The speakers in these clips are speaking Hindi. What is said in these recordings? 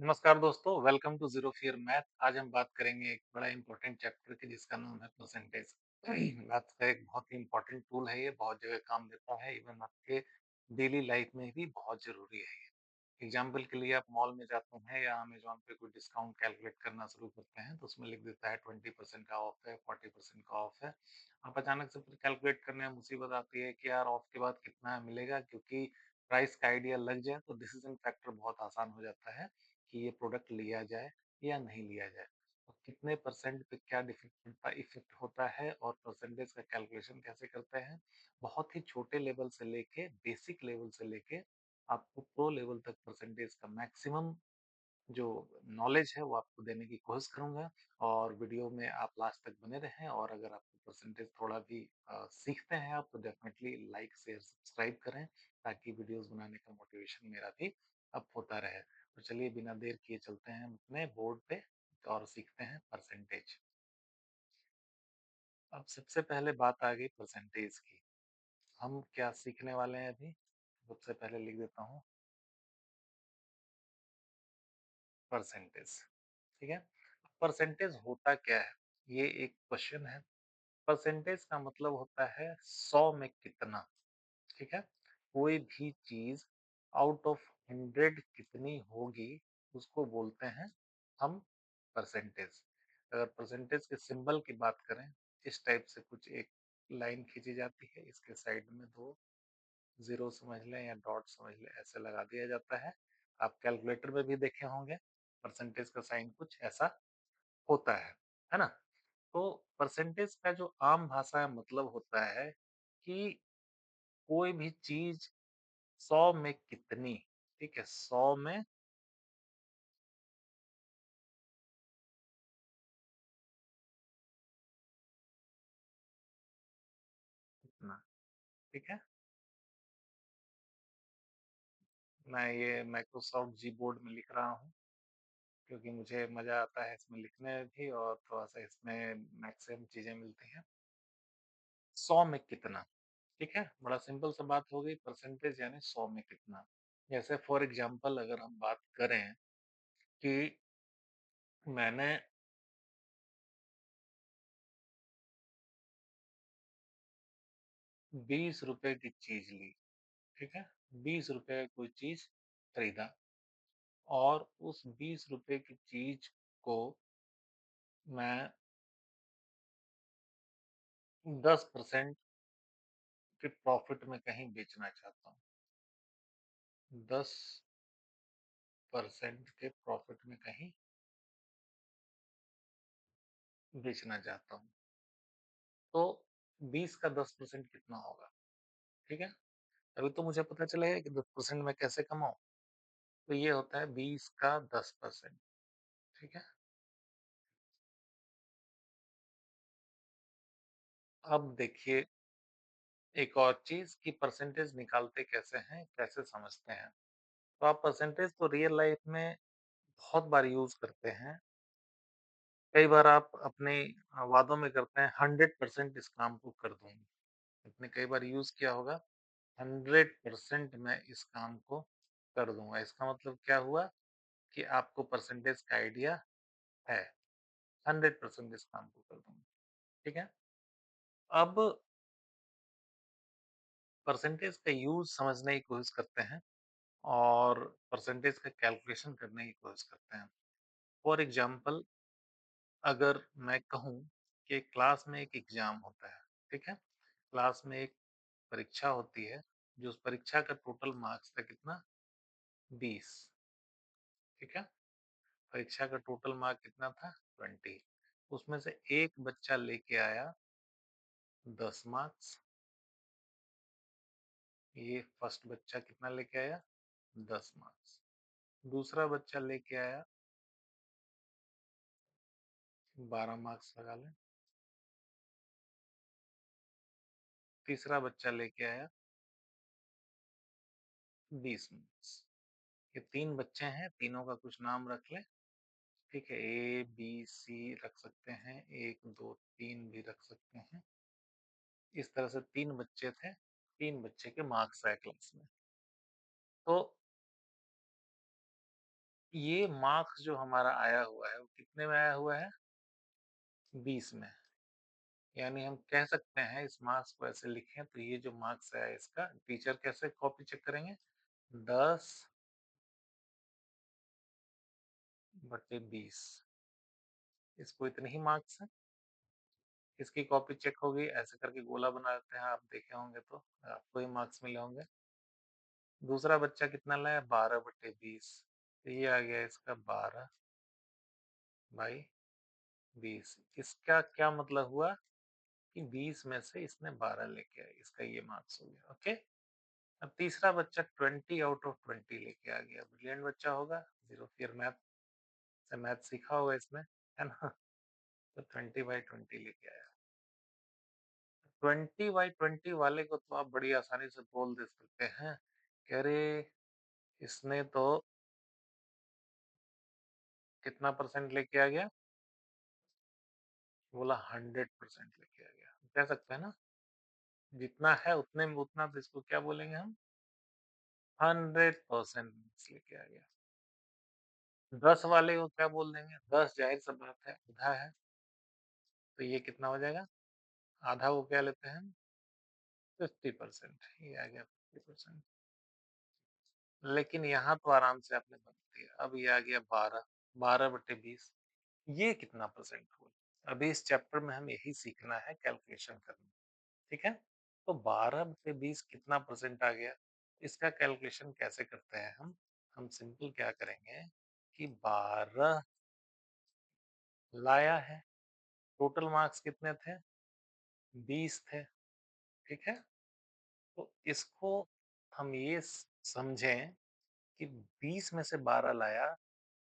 नमस्कार दोस्तों, welcome to zero fear math. आज हम बात करेंगे एक बड़ा इंपॉर्टेंट चैप्टर की जिसका नाम है परसेंटेज। मैथ का एक बहुत ही इंपॉर्टेंट टूल है ये, बहुत जगह काम देता है, इवन आपके डेली लाइफ में भी बहुत ज़रूरी है ये। एग्जाम्पल के लिए आप मॉल में जाते हैं या अमेज़न पे कोई डिस्काउंट कैलकुलेट करना शुरू करते हैं, तो उसमें लिख देता है 20% का ऑफ है, 40% का ऑफ है। आप अचानक से फिर कैलकुलेट करने में मुसीबत आती है कि यार ऑफ के बाद कितना मिलेगा, क्योंकि प्राइस का आइडिया लग जाए तो डिसीजन फैक्टर बहुत आसान हो जाता है कि ये प्रोडक्ट लिया जाए या नहीं लिया जाए। तो कितने परसेंट पे क्या इफ़ेक्ट होता है और परसेंटेज का कैलकुलेशन कैसे करते हैं, बहुत ही छोटे लेवल से लेके बेसिक लेवल से लेके आपको प्रो लेवल तक परसेंटेज का मैक्सिमम जो नॉलेज है वो आपको देने की कोशिश करूंगा। और वीडियो में आप लास्ट तक बने रहें, और अगर आपको परसेंटेज थोड़ा भी सीखते हैं आप, तो डेफिनेटली लाइक शेयर सब्सक्राइब करें, ताकि वीडियोस बनाने का मोटिवेशन मेरा भी अप होता रहे। तो चलिए बिना देर किए चलते हैं हम अपने बोर्ड पे और सीखते हैं परसेंटेज। अब सबसे पहले बात आ गई परसेंटेज की। हम क्या सीखने वाले हैं अभी? सबसे पहले लिख देता हूँ परसेंटेज। ठीक है, परसेंटेज होता क्या है, ये एक क्वेश्चन है। परसेंटेज का मतलब होता है 100 में कितना। ठीक है, कोई भी चीज आउट ऑफ 100 कितनी होगी, उसको बोलते हैं हम परसेंटेज। अगर परसेंटेज के सिंबल की बात करें, इस टाइप से कुछ एक लाइन खींची जाती है, इसके साइड में दो जीरो समझ लें या डॉट समझ लें, ऐसे लगा दिया जाता है। आप कैलकुलेटर में भी देखे होंगे, परसेंटेज का साइन कुछ ऐसा होता है ना? तो परसेंटेज का जो आम भाषा में मतलब होता है कि कोई भी चीज 100 में कितनी। ठीक है, 100 में कितना। ठीक है, मैं ये माइक्रोसॉफ्ट जी बोर्ड में लिख रहा हूँ, क्योंकि मुझे मजा आता है इसमें लिखने में भी, और थोड़ा सा इसमें मैक्सिमम चीजें मिलती हैं। 100 में कितना। ठीक है, बड़ा सिंपल सा बात हो गई, परसेंटेज यानी 100 में कितना। जैसे फॉर एग्जांपल अगर हम बात करें कि मैंने 20 रुपए की चीज ली। ठीक है, 20 रुपए कोई चीज खरीदा, और उस 20 रुपए की चीज को मैं 10% के प्रॉफिट में कहीं बेचना चाहता हूँ। 10% के प्रॉफिट में कहीं बेचना चाहता हूँ, तो 20 का 10% कितना होगा। ठीक है, अभी तो मुझे पता चलेगा कि 10% में कैसे कमाऊं। तो ये होता है 20 का 10%। ठीक है, अब देखिए एक और चीज की परसेंटेज निकालते कैसे हैं, कैसे समझते हैं। तो आप परसेंटेज तो रियल लाइफ में बहुत बार यूज करते हैं। कई बार आप अपने वादों में करते हैं 100% इस काम को कर दूंगी। आपने कई बार यूज किया होगा 100% मैं इस काम को कर दूंगा। इसका मतलब क्या हुआ कि आपको परसेंटेज का आइडिया है। 100% इस काम को कर दूंगा। ठीक है, अब परसेंटेज का यूज समझने की कोशिश करते हैं, और परसेंटेज का कैलकुलेशन करने की कोशिश करते हैं। फॉर एग्जाम्पल अगर मैं कहूँ कि क्लास में एक एग्जाम होता है। ठीक है, क्लास में एक परीक्षा होती है, जो उस परीक्षा का टोटल मार्क्स था कितना, 20। ठीक है, परीक्षा का टोटल मार्क कितना था, 20। उसमें से एक बच्चा लेके आया 10 मार्क्स। ये फर्स्ट बच्चा कितना लेके आया, 10 मार्क्स। दूसरा बच्चा लेके आया 12 मार्क्स लगा लें। तीसरा बच्चा लेके आया 20 मार्क्स। ये तीन बच्चे हैं, तीनों का कुछ नाम रख लें। ठीक है, ए बी सी रख सकते हैं, एक दो तीन भी रख सकते हैं। इस तरह से तीन बच्चे थे, तीन बच्चे के मार्क्स आए क्लास में। तो ये मार्क्स जो हमारा आया हुआ है, वो कितने में आया हुआ है? 20 में। यानी हम कह सकते हैं इस मार्क्स को ऐसे लिखें तो ये जो मार्क्स है इसका टीचर कैसे कॉपी चेक करेंगे? 10 बटे 20 इसको इतने ही मार्क्स हैं। इसकी कॉपी चेक होगी ऐसे करके गोला बना देते हैं, आप देखे होंगे तो आपको ही मार्क्स मिले होंगे। दूसरा बच्चा कितना लाया? 12 बटे 20, तो ये आ गया इसका 12 बाई 20। इसका क्या मतलब हुआ कि 20 में से इसने 12 लेके आया, इसका ये मार्क्स हो गया। ओके, अब तीसरा बच्चा 20 आउट ऑफ 20 लेके आ गया, ब्रिलियंट बच्चा होगा, जीरो फियर मैथ से मैथ सीखा होगा इसने, है ना? तो 20/20 लेके आया। 20/20 वाले को तो आप बड़ी आसानी से बोल दे सकते हैं कि अरे इसने तो कितना परसेंट लेके आ गया? बोला 100% लेके आ गया, कह सकते हैं ना? जितना है उतने में उतना, तो इसको क्या बोलेंगे हम? 100% लेके आ गया। 10 वाले को क्या बोल देंगे? 10 जाहिर सी बात है आधा है, तो ये कितना हो जाएगा? आधा को क्या लेते हैं हम? 50%, ये आ गया 50%। लेकिन यहाँ तो आराम से आपने बना दिया। अब ये आ गया 12, 12/20, ये कितना परसेंट हुआ? अभी इस चैप्टर में हमें यही सीखना है, कैलकुलेशन करना, ठीक है? तो 12/20 कितना परसेंट आ गया? इसका कैलकुलेशन कैसे करते हैं हम? हम सिंपल क्या करेंगे कि 12 लाया है, टोटल मार्क्स कितने थे? 20 थे, ठीक है? तो इसको हम ये समझें कि 20 में से 12 लाया,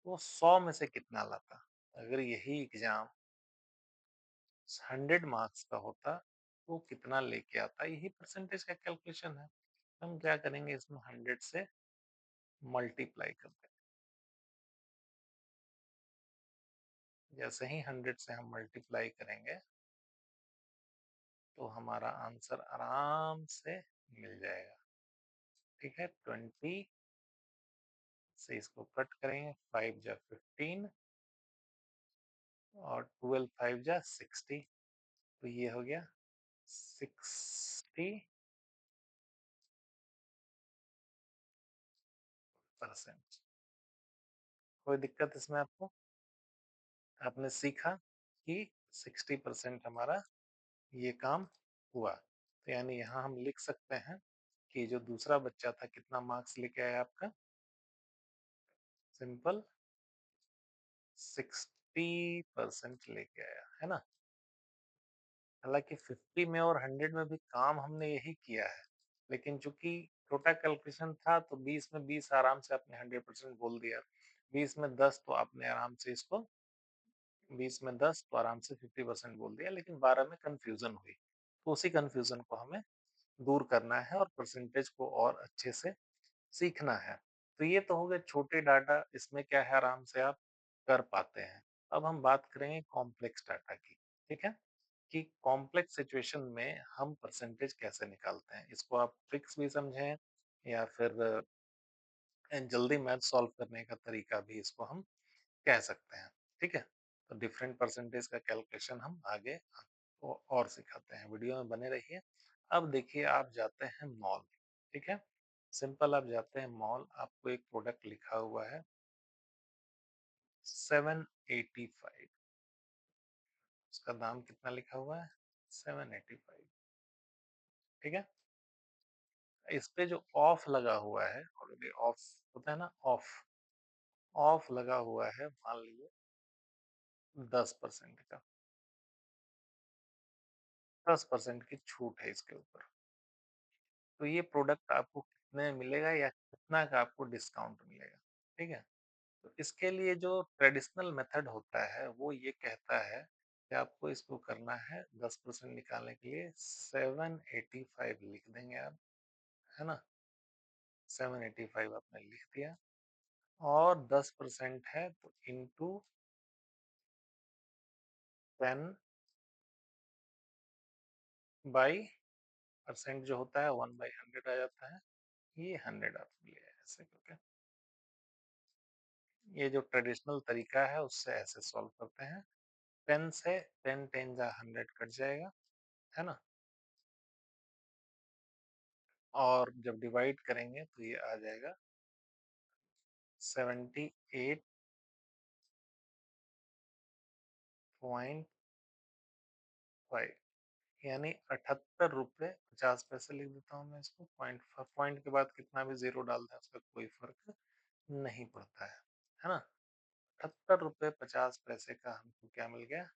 तो 100 में से कितना लाता? अगर यही एग्जाम 100 मार्क्स का होता तो कितना लेके आता? यही परसेंटेज का कैलकुलेशन है। हम क्या करेंगे, इसमें 100 से मल्टीप्लाई कर देंगे। जैसे ही 100 से हम मल्टीप्लाई करेंगे तो हमारा आंसर आराम से मिल जाएगा, ठीक है? 20 से इसको कट करेंगे, 5 जा 15 और 12 5 जा 60, तो ये हो गया 60%। कोई दिक्कत इसमें आपको? आपने सीखा कि 60% हमारा ये काम हुआ, तो यानी यहाँ हम लिख सकते हैं कि जो दूसरा बच्चा था कितना मार्क्स लेके आया आपका? सिंपल 60% लेके आया, है ना? हालांकि 50 में और 100 में भी काम हमने यही किया है, लेकिन चूंकि छोटा कैलकुलेशन था तो 20 में 20 आराम से आपने 100% बोल दिया, 20 में 10 तो आपने आराम से इसको 20 में 10 तो आराम से 50% बोल दिया, लेकिन 12 में कंफ्यूजन हुई, तो उसी कंफ्यूजन को हमें दूर करना है और परसेंटेज को और अच्छे से सीखना है। तो ये तो हो गए छोटे डाटा, इसमें क्या है आराम से आप कर पाते हैं। अब हम बात करेंगे कॉम्प्लेक्स डाटा की, ठीक है? कि कॉम्प्लेक्स सिचुएशन में हम परसेंटेज कैसे निकालते हैं, इसको आप ट्रिक्स भी समझें या फिर जल्दी मैथ सॉल्व करने का तरीका भी इसको हम कह सकते हैं, ठीक है? तो डिफरेंट परसेंटेज का कैलकुलेशन हम आगे आपको और सिखाते हैं, वीडियो में बने रहिए। अब देखिए आप जाते हैं मॉल, ठीक है? सिंपल आप जाते हैं मॉल, आपको एक प्रोडक्ट लिखा हुआ है 785, उसका दाम कितना लिखा हुआ है? 785, ठीक है? इस पे जो ऑफ लगा हुआ है, ऑलरेडी ऑफ होता है ना, ऑफ ऑफ लगा हुआ है, मान लीजिए 10% का, 10% की छूट है इसके ऊपर। तो ये प्रोडक्ट आपको कितने में मिलेगा या कितना का आपको डिस्काउंट मिलेगा, ठीक है? तो इसके लिए जो ट्रेडिशनल मेथड होता है वो ये कहता है कि आपको इसको करना है 10% निकालने के लिए 785 लिख देंगे आप, है ना? 785 आपने लिख दिया और 10% है तो इंटू 10 बाई परसेंट जो होता है 1/100 आ जाता है, ये 100 आप लिए ऐसे करके ये जो ट्रेडिशनल तरीका है उससे ऐसे सॉल्व करते हैं। 10 से 10 10 जा 100 कट जाएगा, है ना? और जब डिवाइड करेंगे तो ये आ जाएगा 78.5, यानी 78 रुपए 50 पैसे लिख देता हूँ मैं इसको। पॉइंट के बाद कितना भी जीरो डाल दें उसका कोई फर्क नहीं पड़ता है ना? 78 रुपए 50 पैसे का हमको क्या मिल गया?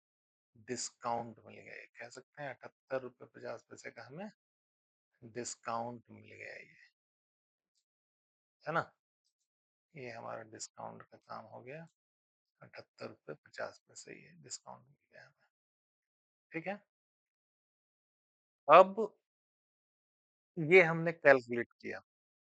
डिस्काउंट मिल गया। ये कह सकते हैं 78 रुपए 50 पैसे का हमें डिस्काउंट मिल गया, ये है ना? ये हमारा डिस्काउंट का काम हो गया। 78 रुपए 50 पैसे ये डिस्काउंट मिल गया हमें। ठीक है, अब ये हमने कैलकुलेट किया,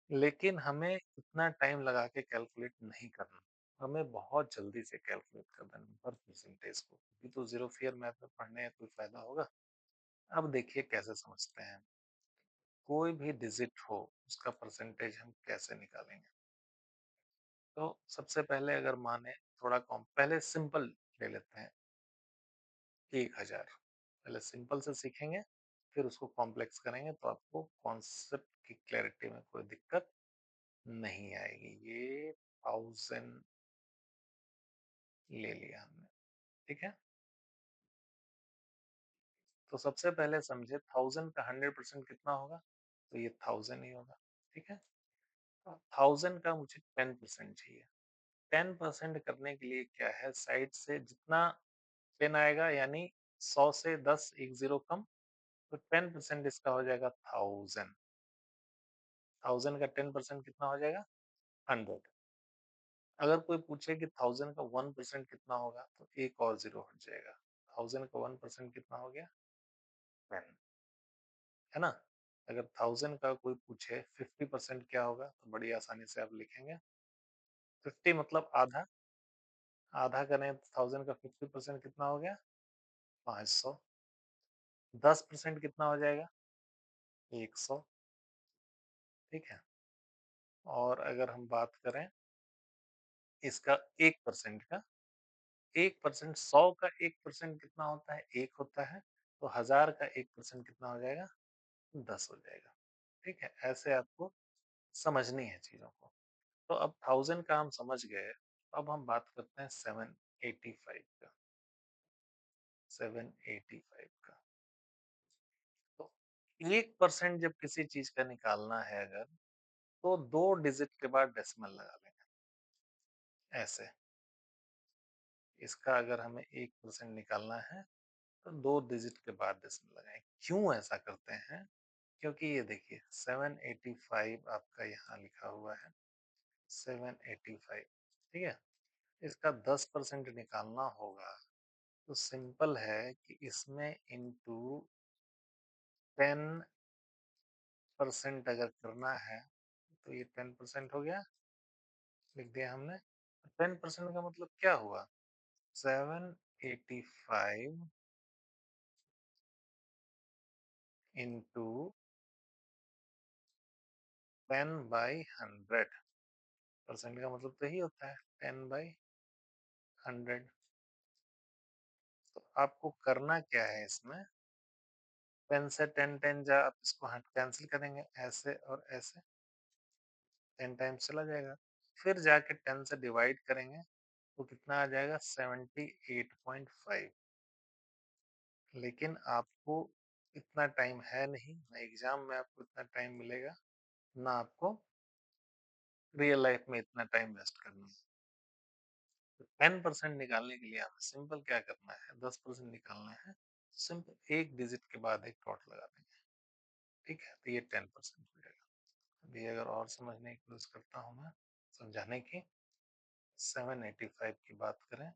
लेकिन हमें इतना टाइम लगा के कैलकुलेट नहीं करना। हमें बहुत जल्दी से कैलकुलेट कर देना पर परसेंटेज को, अभी तो जीरो फियर मैथ में पढ़ने का कोई फायदा होगा। अब देखिए कैसे समझते हैं। कोई भी डिजिट हो उसका परसेंटेज हम कैसे निकालेंगे? तो सबसे पहले अगर माने थोड़ा कॉम पहले सिंपल ले लेते हैं। 1000 पहले सिंपल से सीखेंगे, फिर उसको कॉम्प्लेक्स करेंगे तो आपको कॉन्सेप्ट की क्लैरिटी में कोई दिक्कत नहीं आएगी। ये 1000 ले लिया हमने, ठीक है? तो सबसे पहले समझे 1000 का 100% कितना होगा? तो ये 1000 ही होगा, ठीक है? 1000 का मुझे 10% चाहिए। 10% करने के लिए क्या है, साइड से जितना 10 आएगा यानी 100 से 10 एक जीरो कम, तो 10% इसका हो जाएगा 1000। 1000 का 10% कितना हो जाएगा? 100। अगर कोई पूछे कि 1000 का 1% कितना होगा तो एक और जीरो हट जाएगा। 1000 का 1% कितना हो गया? 10, है ना? अगर 1000 का कोई पूछे 50% क्या होगा तो बड़ी आसानी से आप लिखेंगे। 50 मतलब आधा, आधा करें तो 1000 का 50% कितना हो गया? 500। 10% कितना हो जाएगा? 100, ठीक है? और अगर हम बात करें इसका 1% का, 1% 100 का 1% कितना होता है? 1 होता है। तो 1000 का 1% कितना हो जाएगा? 10 हो जाएगा। ठीक है? ऐसे आपको समझनी है चीज़ों को। तो अब 1000 का हम समझ गए, अब हम बात करते हैं 785 का। 785 का। तो 1% जब किसी चीज़ का निकालना है अगर, तो 2 डिजिट के बाद डेसिमल लगा लेंगे, ऐसे। इसका अगर हमें 1% निकालना है तो 2 डिजिट के बाद डेसिमल लगाएँ। क्यों ऐसा करते हैं? क्योंकि ये देखिए 785 आपका यहाँ लिखा हुआ है, 785, ठीक है? इसका 10% निकालना होगा, तो सिंपल है कि इसमें इंटू 10% अगर करना है, तो ये 10% हो गया, लिख दिया हमने। 10% का मतलब क्या हुआ? 785 इंटू 10/100। परसेंट का मतलब तो यही होता है 10/100। तो आपको करना क्या है इसमें, 10 से 10 10 जा, आप इसको हट कैंसिल करेंगे ऐसे और ऐसे, 10 टाइम्स चला जाएगा। फिर जाके 10 से डिवाइड करेंगे तो कितना आ जाएगा? 78.5। लेकिन आपको इतना टाइम है नहीं, ना एग्जाम में आपको इतना टाइम मिलेगा, ना आपको रियल लाइफ में इतना टाइम वेस्ट करना है। तो 10% निकालने के लिए हमें सिंपल क्या करना है, 10% निकालना है। सिंपल एक डिजिट के बाद एक डॉट लगा देंगे, ठीक है? तो ये 10% हो जाएगा। अभी अगर और समझने की कोशिश करता हूँ मैं, समझाने की। 785 की बात करें,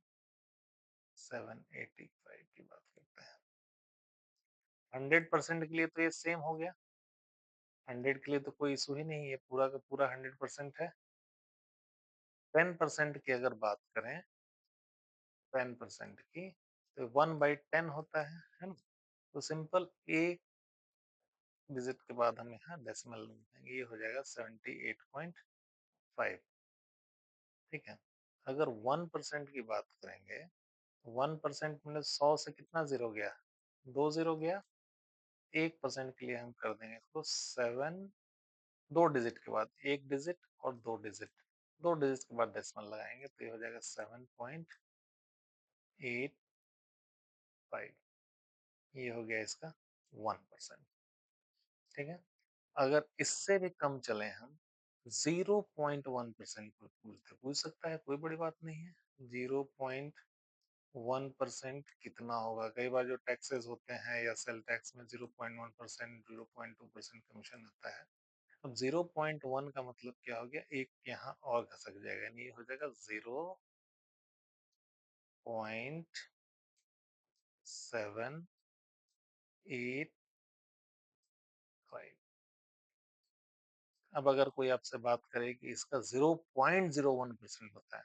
785 की बात करते हैं। 100% के लिए तो ये सेम हो गया। 100 के लिए तो कोई इशू ही नहीं है, पूरा का पूरा 100% है। 10% की अगर बात करें, 10% की, तो 1/10 होता है ना? तो सिंपल एक डिजिट के बाद हम यहाँ डेसिमल लगा देंगे, ये हो जाएगा 78.5, ठीक है? अगर 1% की बात करेंगे, 1% मतलब 100 से कितना ज़ीरो गया? 2 ज़ीरो गया। 1% के लिए हम कर देंगे इसको 7, 2 डिजिट के बाद 1 डिजिट और 2 डिजिट। 2 डिजिट के बाद डेसिमल लगाएँगे तो ये हो जाएगा 7.85। ये हो गया इसका 1%। ठीक है? अगर इससे भी कम चले हम 0.1% पर पूछते पूछ सकता है, कोई बड़ी बात नहीं है। 0.1% कितना होगा? कई बार जो टैक्सेस होते हैं या सेल टैक्स में 0.1%, 0.2% कमीशन होता है। अब 0.1 का मतलब क्या हो गया? एक यहाँ और घसक जाएगा, यानी ये हो जाएगा 0.785। अब अगर कोई आपसे बात करे कि इसका 0.01% होता है,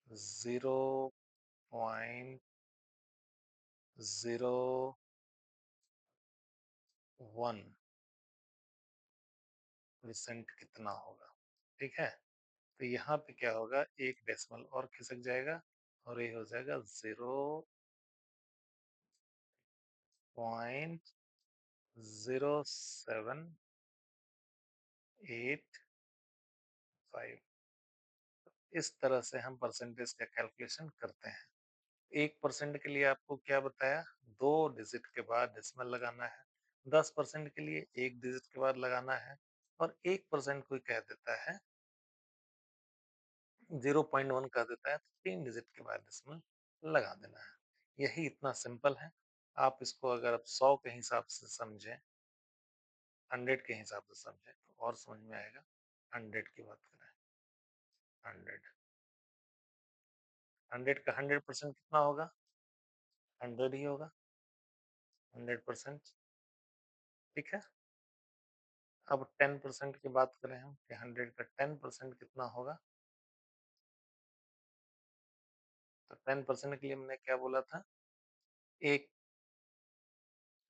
0.01% कितना होगा? ठीक है? तो यहाँ पे क्या होगा, एक डेसिमल और खिसक जाएगा और ये हो जाएगा 0.0785। इस तरह से हम परसेंटेज का कैलकुलेशन करते हैं। 1% के लिए आपको क्या बताया? 2 डिजिट के बाद डेसिमल लगाना है। 10% के लिए 1 डिजिट के बाद लगाना है और 1% कोई कह देता है, 0.1 कह देता है तो 3 डिजिट के बाद डेसिमल लगा देना है। यही इतना सिंपल है। आप इसको अगर आप 100 के हिसाब से समझें, 100 के हिसाब से समझें तो और समझ में आएगा। 100 की बात करें, 100, 100 का 100% कितना होगा? 100 ही होगा, 100%। ठीक है? अब 10% की बात करें हम कि 100 का 10% कितना होगा? तो 10% के लिए हमने क्या बोला था? एक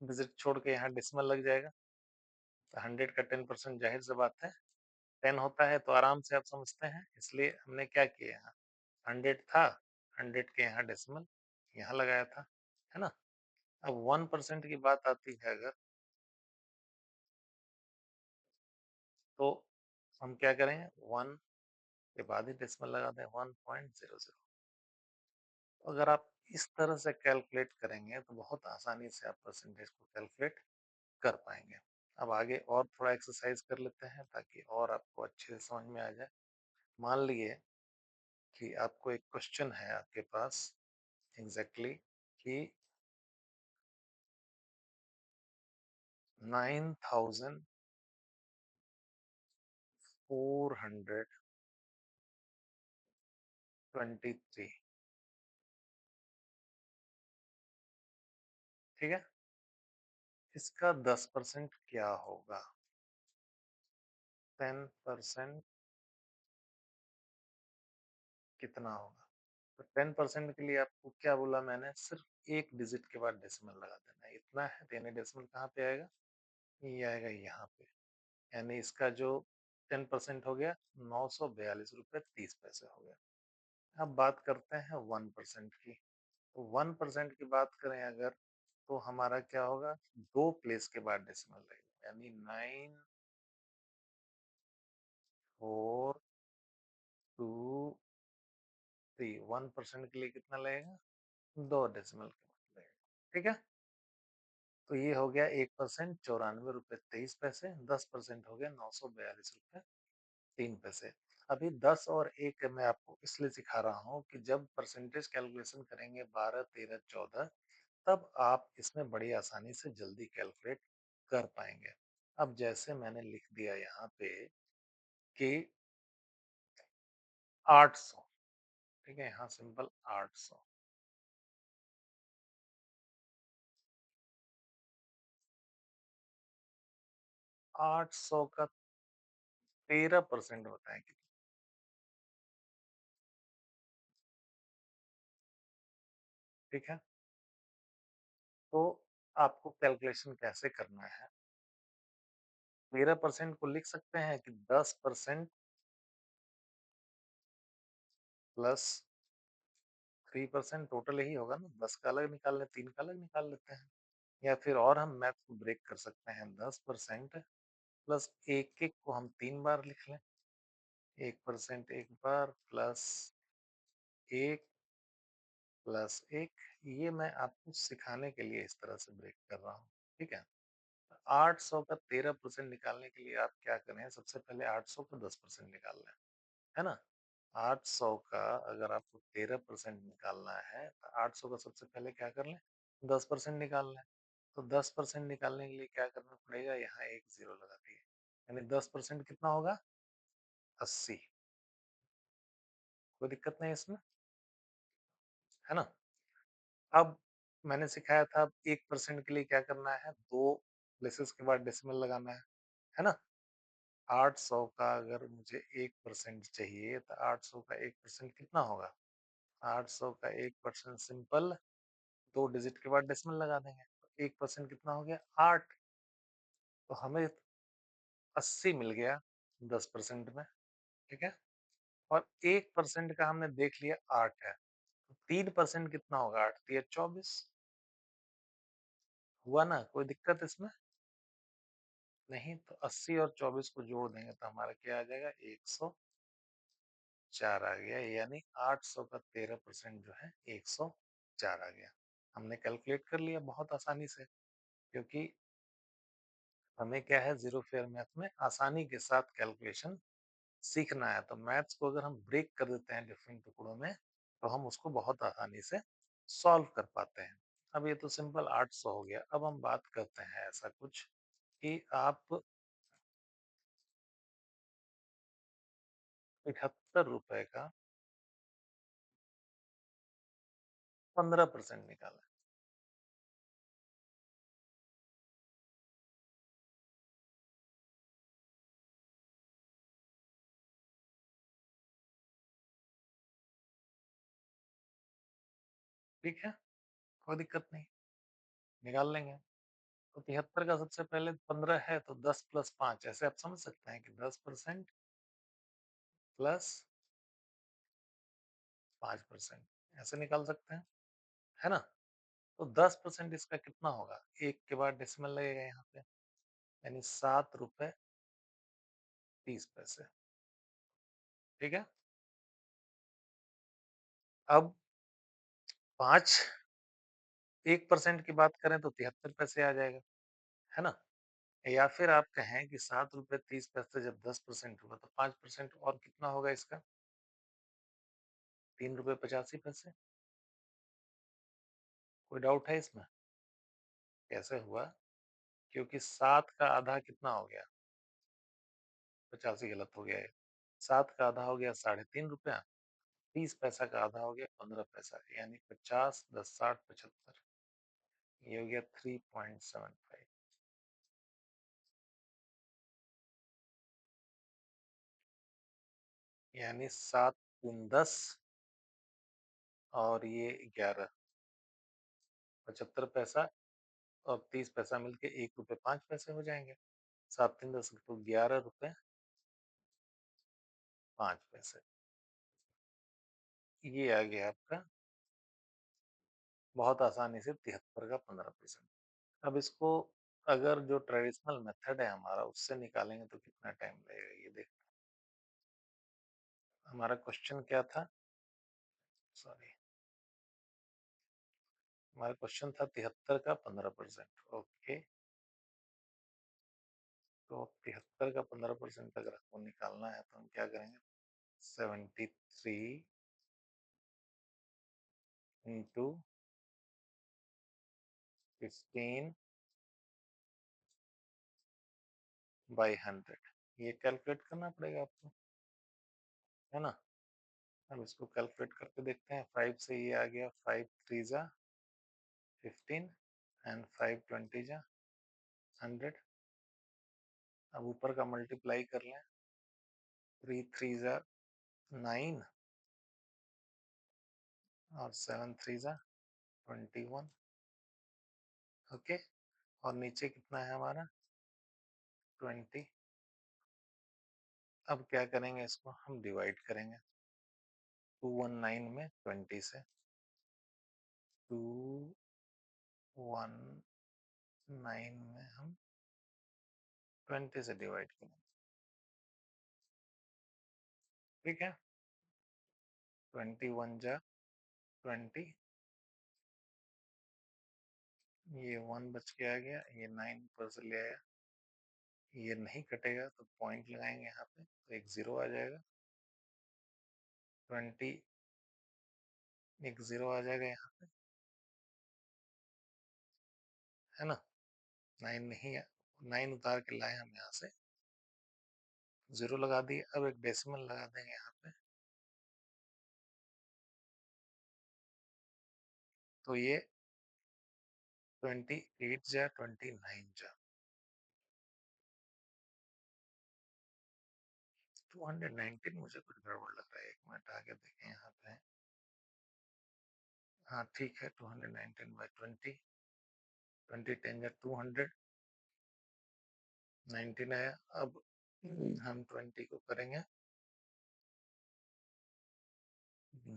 डिजिट छोड़ के यहाँ डेसिमल लग जाएगा। तो 100 का 10% जाहिर सी बात है 10 होता है, तो आराम से आप समझते हैं। इसलिए हमने क्या किया, यहाँ 100 था, 100 के यहाँ डेसिमल यहाँ लगाया था, है ना? अब 1% की बात आती है अगर, तो हम क्या करेंगे, 1 के बाद ही डेसिमल लगा दें, 1.00। अगर आप इस तरह से कैलकुलेट करेंगे तो बहुत आसानी से आप परसेंटेज को कैलकुलेट कर पाएंगे। अब आगे और थोड़ा एक्सरसाइज कर लेते हैं ताकि और आपको अच्छे से समझ में आ जाए। मान लिए कि आपको एक क्वेश्चन है आपके पास, एग्जैक्टली कि 9423, ठीक है? इसका 10% क्या होगा? 10% कितना होगा? तो 10% के लिए आपको क्या बोला मैंने, सिर्फ एक डिजिट के बाद डेसिमल लगा देना है, इतना है। यानी डेसिमल कहाँ पे आएगा? ये आएगा यहाँ पे। यानी इसका जो 10% हो गया 942 रुपये 30 पैसे हो गया। अब बात करते हैं 1% की। तो 1% की बात करें अगर, तो हमारा क्या होगा, 2 प्लेस के बाद डेसिमल लगेगा, यानी 9423। 1% के लिए कितना लगेगा? 2 डेसिमल के बाद लगेगा। ठीक है? तो ये हो गया 1%, 94 रुपये 23 पैसे। 10% हो गया 942 रुपये 3 पैसे। अभी 10 और 1 मैं आपको इसलिए सिखा रहा हूँ कि जब परसेंटेज कैलकुलेशन करेंगे 12, 13, 14, तब आप इसमें बड़ी आसानी से जल्दी कैलकुलेट कर पाएंगे। अब जैसे मैंने लिख दिया यहाँ पे कि 800, ठीक है? यहाँ सिंपल 800। 800 का 13% होता है कितना? ठीक है? तो आपको कैलकुलेशन कैसे करना है? 13% को लिख सकते हैं कि 10% प्लस 3% टोटल यही होगा ना, 10 का अलग निकाल लें, 3 का अलग निकाल लेते हैं। या फिर और हम मैथ को ब्रेक कर सकते हैं, 10% प्लस एक एक को हम 3 बार लिख लें। 1% एक बार प्लस एक प्लस एक। ये मैं आपको सिखाने के लिए इस तरह से ब्रेक कर रहा हूँ, ठीक है। 800 का 13% निकालने के लिए आप क्या करें, सबसे पहले 800 का 10% निकाल लें, है ना। 800 का अगर आपको 13% निकालना है तो 800 का सबसे पहले क्या कर लें, 10% निकाल लें। तो 10% निकालने के लिए क्या करना पड़ेगा, यहाँ एक जीरो लगा दिए, यानी 10% कितना होगा, 80। कोई दिक्कत नहीं इसमें, है ना। अब मैंने सिखाया था, अब 1% के लिए क्या करना है, दो प्लेसेस के बाद डेसिमल लगाना है ना। 800 का अगर मुझे 1% चाहिए तो 800 का 1% कितना होगा, 800 का 1% सिंपल, दो डिजिट के बाद डेसिमल लगा देंगे, तो 1% कितना हो गया, 8। तो हमें 80 मिल गया 10% में, ठीक है। और 1% का हमने देख लिया 8 है, तो 3% कितना होगा, 8 3 24। हुआ ना, कोई दिक्कत इसमें नहीं। तो 80 और 24 को जोड़ देंगे तो हमारा क्या आ जाएगा, 104 आ गया, यानी 800 का 13% जो है 104 आ गया। हमने कैलकुलेट कर लिया बहुत आसानी से, क्योंकि हमें क्या है, जीरो फेयर मैथ में आसानी के साथ कैलकुलेशन सीखना है। तो मैथ्स को अगर हम ब्रेक कर देते हैं डिफरेंट टुकड़ों में, तो हम उसको बहुत आसानी से सॉल्व कर पाते हैं। अब ये तो सिंपल 800 हो गया। अब हम बात करते हैं ऐसा कुछ कि आप 75 रुपए का 15% निकालें। ठीक है, कोई दिक्कत नहीं, निकाल लेंगे। तो 73 का सबसे पहले 15 है तो 10 प्लस 5, ऐसे आप समझ सकते हैं कि 10% प्लस 5%, ऐसे निकाल सकते हैं, है ना। तो 10% इसका कितना होगा, एक के बाद डेसिमल लगेगा यहाँ पे, यानी 7 रुपए 30 पैसे, ठीक है। अब 1% की बात करें तो 73 पैसे आ जाएगा, है ना। या फिर आप कहें कि 7 रुपए 30 पैसे जब 10% हुआ तो 5% और कितना होगा इसका, 3 रुपए 85 पैसे। कोई डाउट है इसमें, कैसे हुआ, क्योंकि 7 का आधा कितना हो गया, 85 गलत हो गया है। 7 का आधा हो गया 3.5 रुपया, 30 पैसा का आधा हो गया 15 पैसा, यानी 50 10 60 75, ये हो गया 3.75। यानी 7 × 10 और ये 11, 75 पैसा और 30 पैसा मिलके 1 रुपए 5 पैसे हो जाएंगे। 7 × 3 = 10, तो 11 रुपए 5 पैसे। ये आ गया आपका बहुत आसानी से 73 का 15%। अब इसको अगर जो ट्रेडिशनल मेथड है हमारा उससे निकालेंगे तो कितना टाइम लगेगा, ये देख। हमारा क्वेश्चन क्या था, सॉरी, हमारा क्वेश्चन था 73 का 15%, ओके। तो 73 का 15% अगर आपको निकालना है तो हम क्या करेंगे, 73 इंटू 15/100, ये कैलकुलेट करना पड़ेगा आपको, है ना। अब इसको कैलकुलेट करके देखते हैं। 5 से ये आ गया, 5 3 × 15 एंड 5 20 × 100। अब ऊपर का मल्टीप्लाई कर लें, 3 3 × 9 और 7 3 × 21, ओके। और नीचे कितना है हमारा, 20। अब क्या करेंगे, इसको हम डिवाइड करेंगे, 219 में 20 से 219 में हम 20 से डिवाइड करेंगे। ठीक है, 21 जा 20, ये 1 बच के आ गया, ये 9 ऊपर से ले आया, ये नहीं कटेगा तो पॉइंट लगाएंगे यहाँ पे, तो एक जीरो आ जाएगा। 20, एक जीरो आ जाएगा यहाँ पे, है ना। 9 नहीं है, 9 उतार के लाए हम यहाँ से, जीरो लगा दिए। अब एक डेसिमल लगा देंगे यहाँ पे, तो ये 28 जा 29 जा 219, मुझे कुछ गड़बड़ लग रहा है, एक मिनट आगे देखें यहाँ पे। हाँ ठीक है, 219 बाई 20, 20 10 जा 200, 19 आया। अब हम 20 को करेंगे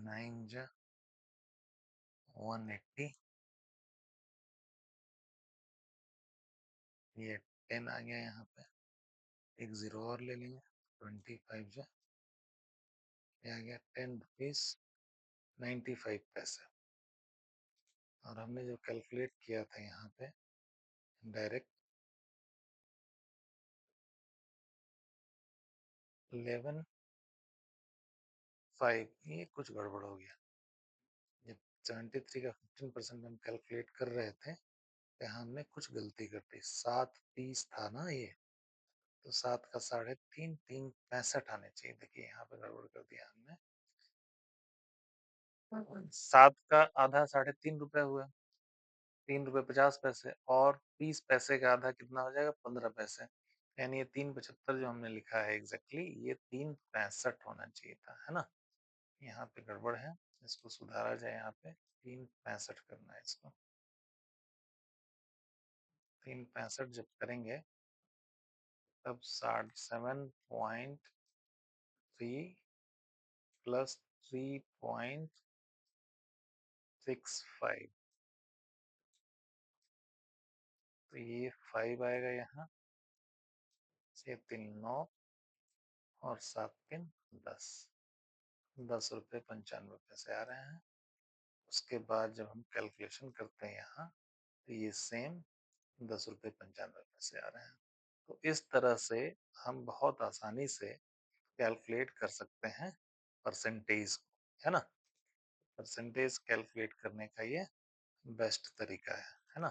9 जा 180, ये 10 आ गया यहाँ पे, एक जीरो और ले लेंगे, 25 जा, ये आ गया 10 रुपीज 95 पैसे। और हमने जो कैलकुलेट किया था यहाँ पे डायरेक्ट 11 5, ये कुछ गड़बड़ हो गया। जब 73 का 15% हम कैलकुलेट कर रहे थे, तो हमने कुछ गलती कर दी। 730 था ना ये, तो 7 का 3.5, 365 आने चाहिए। देखिए यहाँ पे गड़बड़ कर दिया हमने। 7 का आधा 3.5 रुपए हुआ, 3 रुपए 50 पैसे, और 20 पैसे का आधा कितना हो जाएगा, 15 पैसे। यानी ये 375 जो हमने लिखा है एग्जैक्टली, ये 365 होना चाहिए था, है ना। यहाँ पे गड़बड़ है, इसको सुधारा जाए। यहाँ पे 365 करना है इसको। 365 जब करेंगे तब 7.3 प्लस 3.65, तो ये 5 आएगा यहाँ से, 3 9 और 7 3 10, 10 रुपए 95 पैसे आ रहे हैं। उसके बाद जब हम कैलकुलेशन करते हैं यहाँ, तो ये सेम 10 रुपए 95 पैसे आ रहे हैं। तो इस तरह से हम बहुत आसानी से कैलकुलेट कर सकते हैं परसेंटेज को, है ना। परसेंटेज कैलकुलेट करने का ये बेस्ट तरीका है ना,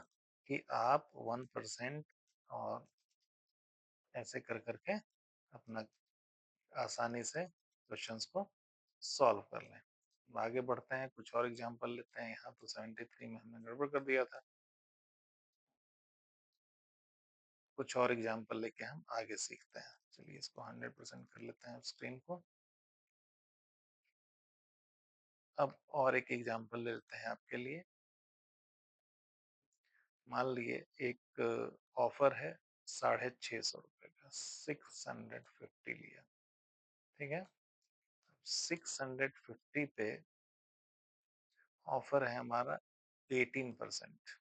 कि आप 1% और ऐसे कर करके अपना आसानी से क्वेश्चंस को सॉल्व कर लें। आगे बढ़ते हैं, कुछ और एग्जांपल लेते हैं। यहाँ तो 73 में हमने गड़बड़ कर दिया था, कुछ और एग्जांपल लेके हम आगे सीखते हैं। चलिए इसको 100% कर लेते हैं स्क्रीन को। अब और एक एग्जांपल ले लेते हैं आपके लिए। मान लिए एक ऑफर है 650 रुपए का, 650 लिया, ठीक है। 650 पे ऑफर है हमारा 18%,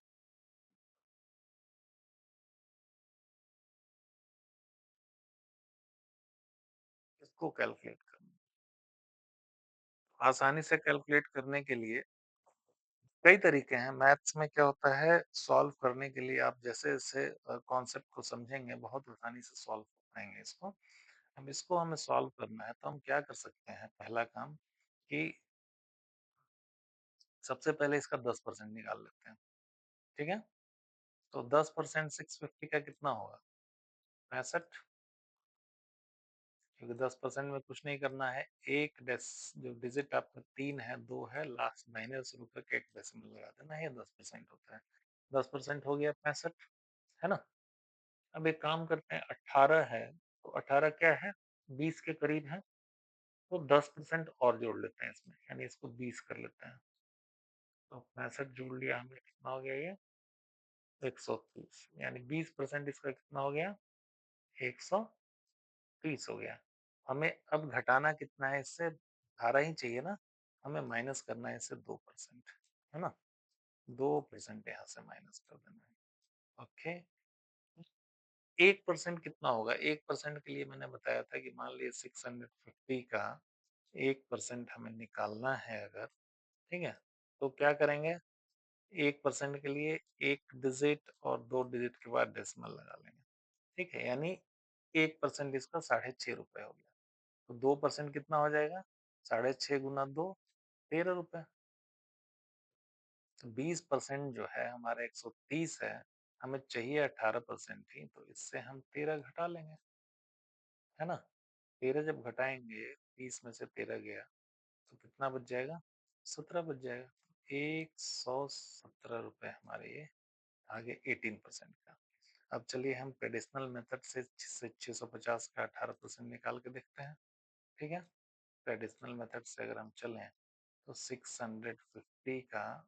इसको कैलकुलेट करना। आसानी से कैलकुलेट करने के लिए कई तरीके हैं। मैथ्स में क्या होता है, सॉल्व करने के लिए आप जैसे जैसे कॉन्सेप्ट को समझेंगे, बहुत आसानी से सॉल्व कर पाएंगे इसको। अब इसको हमें सॉल्व करना है, तो हम क्या कर सकते हैं, पहला काम कि सबसे पहले इसका 10% निकाल लेते हैं, ठीक है। तो 10% 650 का कितना होगा, 65। क्योंकि 10% में कुछ नहीं करना है, एक जो डिजिट आपका 3 है 2 है, लास्ट माइनस रुपए के एक डेसिमल लगा देना, ये 10% होता है। 10% हो गया 65, है ना। अब एक काम करते हैं, 18 है, तो 18 क्या है, 20 के करीब है, तो 10% और जोड़ लेते हैं इसमें, यानी इसको 20 कर लेते हैं। तो 65 जोड़ लिया हमने, कितना हो गया ये, 130, यानी 20% इसका कितना हो गया, 130 हो गया। हमें अब घटाना कितना है इससे, 18 ही चाहिए ना, हमें माइनस करना है इसे 2%, है ना? 2% यहाँ से माइनस कर देना है। ओके, 1% कितना होगा? 1% के लिए मैंने बताया था कि मान लीजिए 650 का 1% हमें निकालना है अगर, ठीक है? तो क्या करेंगे? 1% के लिए 1 डिजिट और 2 डिजिट के बाद डेसिमल लगा लेंगे, ठीक है? यानी 1% इसका ₹6.5 हो गया। तो 2% कितना हो जाएगा? 6.5 गुना 2, ₹13। तो 20% जो है हमारा 130 है, हमें चाहिए 18% ही, तो इससे हम 13 घटा लेंगे, है ना? 13 जब घटाएँगे, 20 में से 13 गया, तो कितना बच जाएगा? 17 बच जाएगा। ₹117 हमारे ये आ गए 18% का। अब चलिए हम ट्रेडिशनल मेथड से 650 का 18% निकाल के देखते हैं, ठीक है? ट्रेडिशनल मेथड से अगर हम चलें, तो 650 का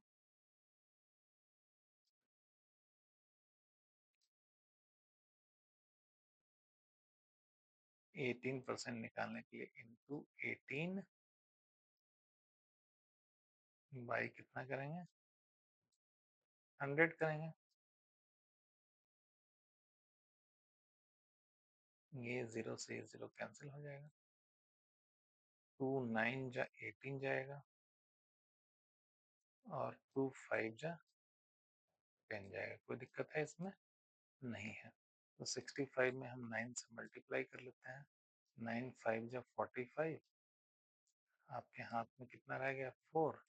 18% निकालने के लिए इंटू 18 बाई कितना करेंगे? 100 करेंगे। ये 0 से ये 0 कैंसल हो जाएगा। 2 9 जा 18 जाएगा और 2 5 जा 10 जाएगा। कोई दिक्कत है इसमें? नहीं है। तो 65 में हम 9 से मल्टीप्लाई कर लेते हैं। 9 5 जा 45, आपके हाथ में कितना रह गया? 4,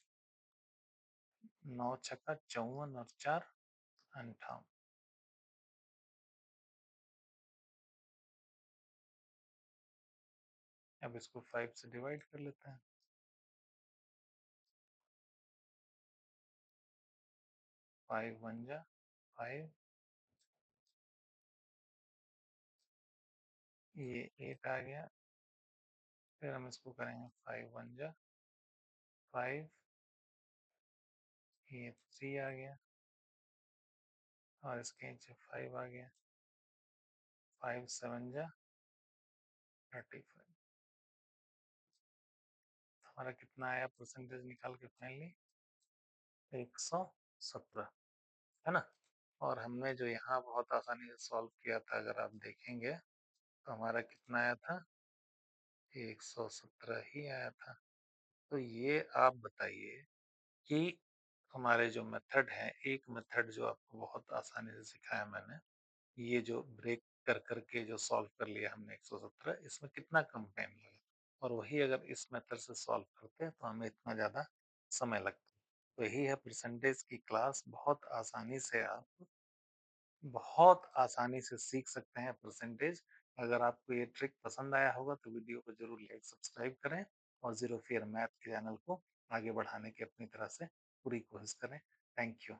9 छक्का 54 और 4 58। अब इसको 5 से डिवाइड कर लेते हैं। 5 1 जा 5, ये 8 आ गया। फिर हम इसको करेंगे 5 1 जा 5, ये 3 आ गया और इसके नीचे 5 आ गया। 5 7 जा 35। हमारा कितना आया परसेंटेज निकाल के फाइनली? 117, है ना? और हमने जो यहाँ बहुत आसानी से सॉल्व किया था, अगर आप देखेंगे तो हमारा कितना आया था? 117 ही आया था। तो ये आप बताइए कि हमारे जो मेथड है, एक मेथड जो आपको बहुत आसानी से सिखाया मैंने, ये जो ब्रेक कर करके जो सॉल्व कर लिया हमने 117, इसमें कितना कम टाइम लगा, और वही अगर इस मेथड से सॉल्व करते हैं तो हमें इतना ज़्यादा समय लगता। तो यही है परसेंटेज की क्लास। बहुत आसानी से सीख सकते हैं परसेंटेज। अगर आपको ये ट्रिक पसंद आया होगा तो वीडियो को ज़रूर लाइक सब्सक्राइब करें और ज़ीरो फियर मैथ के चैनल को आगे बढ़ाने की अपनी तरह से पूरी कोशिश करें। Thank you.